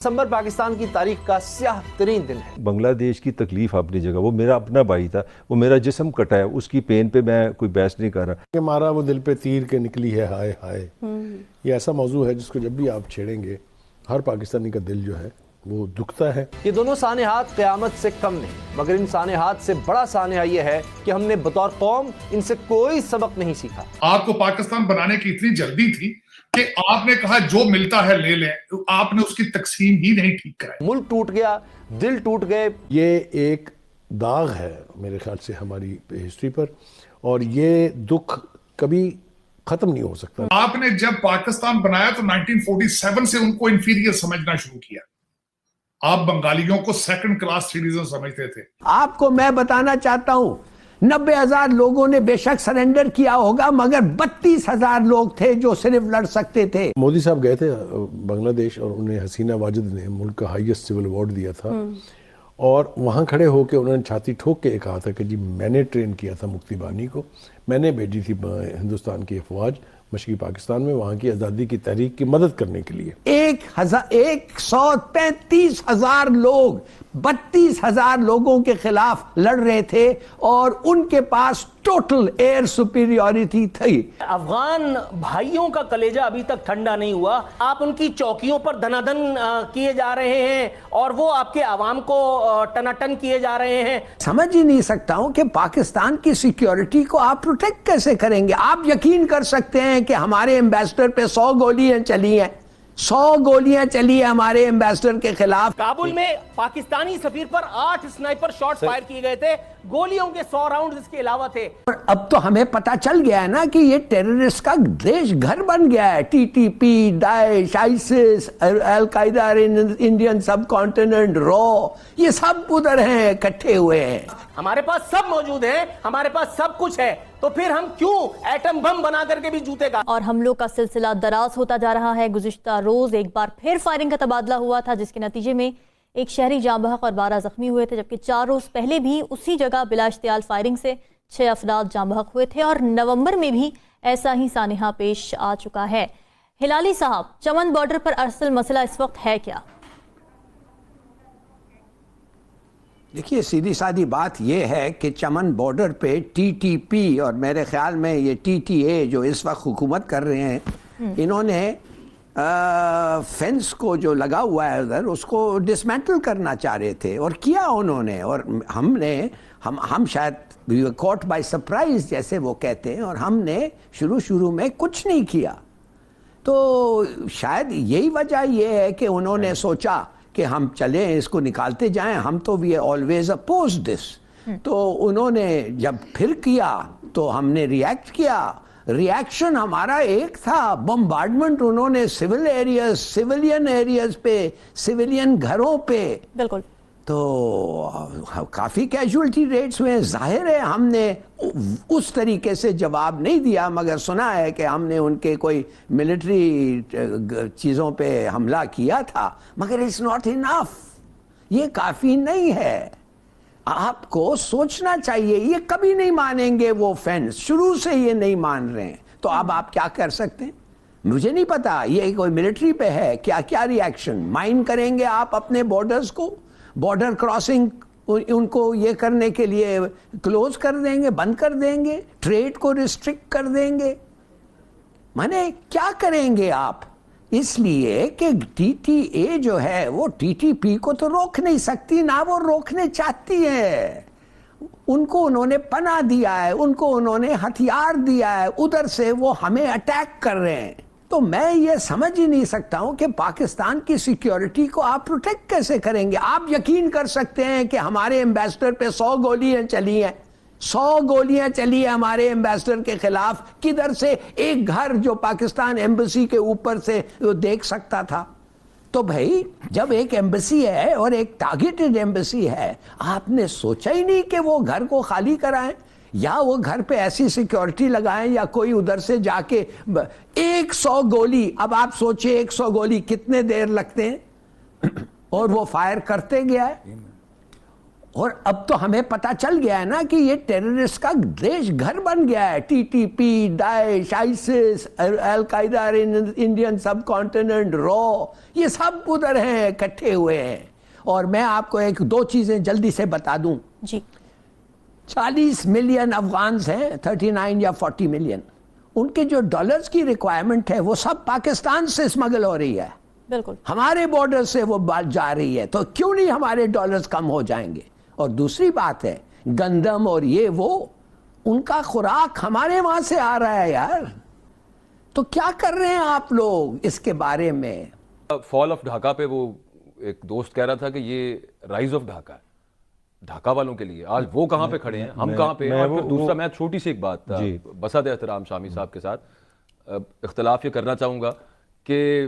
दिसंबर पाकिस्तान की तारीख का स्याह तरीन दिन है। बांग्लादेश की तकलीफ अपनी जगह, वो मेरा अपना भाई था, वो मेरा जिस्म कटा है, उसकी पेन पे मैं कोई बहस नहीं कर रहा कि मारा वो दिल पे तीर के निकली है हाय हाय। ये ऐसा मौजू है जिसको जब भी आप छेड़ेंगे हर पाकिस्तानी का दिल जो है वो दुखता है। ये दोनों सानेहात क़यामत से कम नहीं, मगर इन सानेहात से बड़ा सानेहा ये है कि हमने बतौर कौम इनसे कोई सबक नहीं सीखा। आपको पाकिस्तान बनाने की इतनी जल्दी थी कि आपने कहा जो मिलता है ले लें, आपने उसकी तकसीम ही नहीं ठीक कराई। मुल्क टूट गया, दिल टूट गए। ये एक दाग है मेरे ख्याल से हमारी हिस्ट्री पर, और ये दुख कभी खत्म नहीं हो सकता। आपने जब पाकिस्तान बनाया तो 1947 से उनको इंफीरियर समझना शुरू किया। आप बंगालियों को सेकंड क्लास सिटीजन समझते थे। आपको मैं बताना चाहता हूं 90,000 लोगों ने बेशक सरेंडर किया होगा, मगर 32,000 लोग थे जो सिर्फ लड़ सकते थे। मोदी साहब गए थे बांग्लादेश और उन्हें हसीना वाजिद ने मुल्क का हाईएस्ट सिविल अवार्ड दिया था, और वहाँ खड़े होकर उन्होंने छाती ठोक के कहा था कि जी मैंने ट्रेन किया था मुक्ति बानी को, मैंने भेजी थी हिंदुस्तान की अफवाज मशरक़ी पाकिस्तान में वहाँ की आज़ादी की तहरीक की मदद करने के लिए। 135,000 लोग 32,000 लोगों के खिलाफ लड़ रहे थे, और उनके पास टोटल एयर सुपीरियरिटी थी। अफगान भाइयों का कलेजा अभी तक ठंडा नहीं हुआ। आप उनकी चौकियों पर धनाधन किए जा रहे हैं और वो आपके आवाम को टनाटन किए जा रहे हैं। समझ ही नहीं सकता हूं कि पाकिस्तान की सिक्योरिटी को आप प्रोटेक्ट कैसे करेंगे। आप यकीन कर सकते हैं कि हमारे एम्बेसडर पे 100 गोलियां चली हैं, 100 गोलियां चली है हमारे एम्बेसडर के खिलाफ। काबुल में पाकिस्तानी सफीर पर 8 स्नाइपर शॉट फायर किए गए थे, गोलियों के 100 राउंड इसके अलावा थे। और अब तो हमें पता चल गया है ना कि ये टेररिस्ट का देश घर बन गया है। टीटीपी, दाइश, आईसिस, अल कायदा, इंडियन सब कॉन्टिनेंट, रॉ, ये सब उधर हैं, इकट्ठे हुए हैं। हमारे पास सब मौजूद है, हमारे पास सब कुछ है, तो फिर हम क्यों एटम बम बना करके भी जूतेगा। और हमलों का सिलसिला दराज होता जा रहा है। गुज़िश्ता रोज एक बार फिर फायरिंग का तबादला हुआ था, जिसके नतीजे में एक शहरी जाँ बहक और 12 जख्मी हुए थे, जबकि 4 रोज पहले भी उसी जगह बिला इश्तियाल फायरिंग से 6 अफराद जाँ बहक हुए थे, और नवंबर में भी ऐसा ही सानेहा पेश आ चुका है। हिलाली साहब, चमन बॉर्डर पर असल मसला इस वक्त है क्या? देखिए, सीधी सादी बात यह है कि चमन बॉर्डर पे टीटीपी और मेरे ख्याल में ये टीटीए जो इस वक्त हुकूमत कर रहे हैं, इन्होंने फेंस को जो लगा हुआ है उधर, उसको डिसमेंटल करना चाह रहे थे, और किया उन्होंने। और हम शायद कॉट बाय सरप्राइज जैसे वो कहते हैं, और हमने शुरू में कुछ नहीं किया। तो शायद यही वजह ये है कि उन्होंने सोचा कि हम चलें, इसको निकालते जाएं, हम तो वी ऑलवेज अपोज दिस। तो उन्होंने जब फिर किया तो हमने रिएक्ट किया। रिएक्शन हमारा एक था, बम्बार्डमेंट उन्होंने सिविल एरियाज, सिविलियन एरियाज पे, सिविलियन घरों पे। बिल्कुल। तो काफ़ी कैजुअल्टी रेट्स हुए। जाहिर है हमने उस तरीके से जवाब नहीं दिया, मगर सुना है कि हमने उनके कोई मिलिट्री चीज़ों पे हमला किया था, मगर इट्स नॉट इनफ। ये काफ़ी नहीं है। आपको सोचना चाहिए, ये कभी नहीं मानेंगे वो फेंस, शुरू से ये नहीं मान रहे हैं। तो अब आप क्या कर सकते हैं? मुझे नहीं पता, ये कोई मिलिट्री पे है, क्या क्या रिएक्शन माइन करेंगे आप अपने बॉर्डर्स को? बॉर्डर क्रॉसिंग उनको ये करने के लिए क्लोज कर देंगे, बंद कर देंगे, ट्रेड को रिस्ट्रिक्ट कर देंगे, माने क्या करेंगे आप? इसलिए कि टीटीए जो है वो टीटीपी को तो रोक नहीं सकती, ना वो रोकने चाहती है। उनको उन्होंने पनाह दिया है, उनको उन्होंने हथियार दिया है, उधर से वो हमें अटैक कर रहे हैं। तो मैं ये समझ ही नहीं सकता हूं कि पाकिस्तान की सिक्योरिटी को आप प्रोटेक्ट कैसे करेंगे। आप यकीन कर सकते हैं कि हमारे एम्बेसडर पे 100 गोलियां चली हैं, 100 गोलियां चली है हमारे एम्बेसडर के खिलाफ। किधर से? एक घर जो पाकिस्तान एम्बेसी के ऊपर से वो देख सकता था। तो भाई, जब एक एम्बेसी है और एक टारगेटेड एम्बेसी है, आपने सोचा ही नहीं कि वो घर को खाली कराएं, या वो घर पे ऐसी सिक्योरिटी लगाएं, या कोई उधर से जाके 100 गोली। अब आप सोचिए 100 गोली कितने देर लगते हैं, और वो फायर करते गया है। اور اب تو ہمیں پتا چل گیا ہے نا کہ یہ ٹیررسٹ کا دیش گھر بن گیا ہے. ٹی ٹی پی, داعش, آئیسس, القاعدہ انڈین سب کانٹیننٹ, رو, یہ سب ادھر ہیں, اکٹھے ہوئے ہیں. اور میں آپ کو ایک دو چیزیں جلدی سے بتا دوں. جی 40 ملین افغانز ہیں, 39 یا 40 ملین. ان کے جو ڈالرز کی ریکوائرمنٹ ہے وہ سب پاکستان سے اسمگل ہو رہی ہے, بالکل ہمارے بارڈر سے وہ بات جا رہی ہے. تو کیوں نہیں ہمارے ڈالرز کم ہو جائیں گے؟ اور دوسری بات ہے گندم اور یہ وہ, ان کا خوراک ہمارے وہاں سے آ رہا ہے یار. تو کیا کر رہے ہیں آپ لوگ اس کے بارے میں؟ فال آف ڈھاکہ پہ وہ ایک دوست کہہ رہا تھا کہ یہ رائز آف ڈھاکہ ہے ڈھاکہ والوں کے لیے. آج وہ کہاں پہ کھڑے ہیں, ہم کہاں پہ. اور پھر دوسرا میں چھوٹی سی ایک بات بسد احترام شامی صاحب کے ساتھ اختلاف یہ کرنا چاہوں گا کہ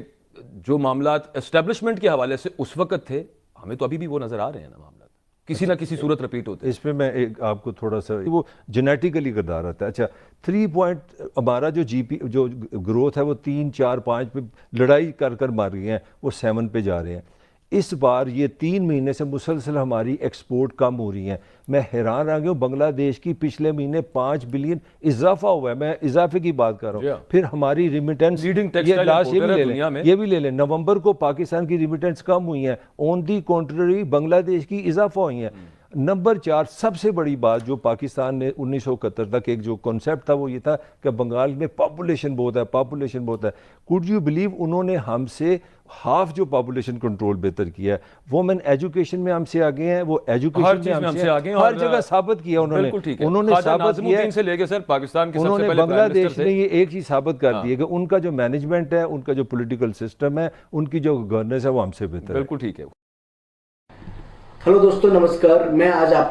جو معاملات اسٹیبلشمنٹ کے حوالے سے اس وقت تھے, ہمیں تو ابھی بھی وہ نظر آ رہے ہیں نا معاملات, کسی نہ کسی صورت رپیٹ ہوتے ہیں. اس پہ میں آپ کو تھوڑا سا, وہ جینیٹیکلی گردار رہتا ہے. اچھا 3 پوائنٹ ہمارا جو جی پی جو گروتھ ہے وہ 3 4 5 پہ لڑائی کر کر مار رہی ہیں, وہ 7 پہ جا رہے ہیں. اس بار یہ 3 مہینے سے مسلسل ہماری ایکسپورٹ کم ہو رہی ہیں. میں حیران رہ گیا ہوں, بنگلہ دیش کی پچھلے مہینے 5 بلین اضافہ ہوا ہے. میں اضافے کی بات کر رہا ہوں. پھر ہماری ریمیٹنس, یہ بھی لے لیں, نومبر کو پاکستان کی ریمیٹنس کم ہوئی ہیں, آن دی کنٹرری بنگلہ دیش کی اضافہ ہوئی ہیں. نمبر 4 سب سے بڑی بات جو پاکستان نے 1971 تک ایک جو کنسیپٹ تھا وہ یہ تھا کہ بنگال میں پاپولیشن بہت ہے. کوڈ یو بلیو انہوں نے ہم سے ہاف جو پاپولیشن کنٹرول بہتر کیا ہے. وومن ایجوکیشن میں ہم سے آگے ہیں, وہ ایجوکیشن میں ہم سے آگے ہیں, ہر جگہ ثابت کیا انہوں نے ثابت کیا سے لے کے سر پاکستان کے انہوں نے بنگلہ دیش میں یہ ایک چیز ثابت کر دی ہے کہ ان کا جو مینجمنٹ ہے, ان کا جو پولیٹیکل سسٹم ہے, ان کی جو گورننس ہے وہ ہم سے بہتر ہے. بالکل ٹھیک ہے. ہلو دوستو, نمسکار. میں آج آپ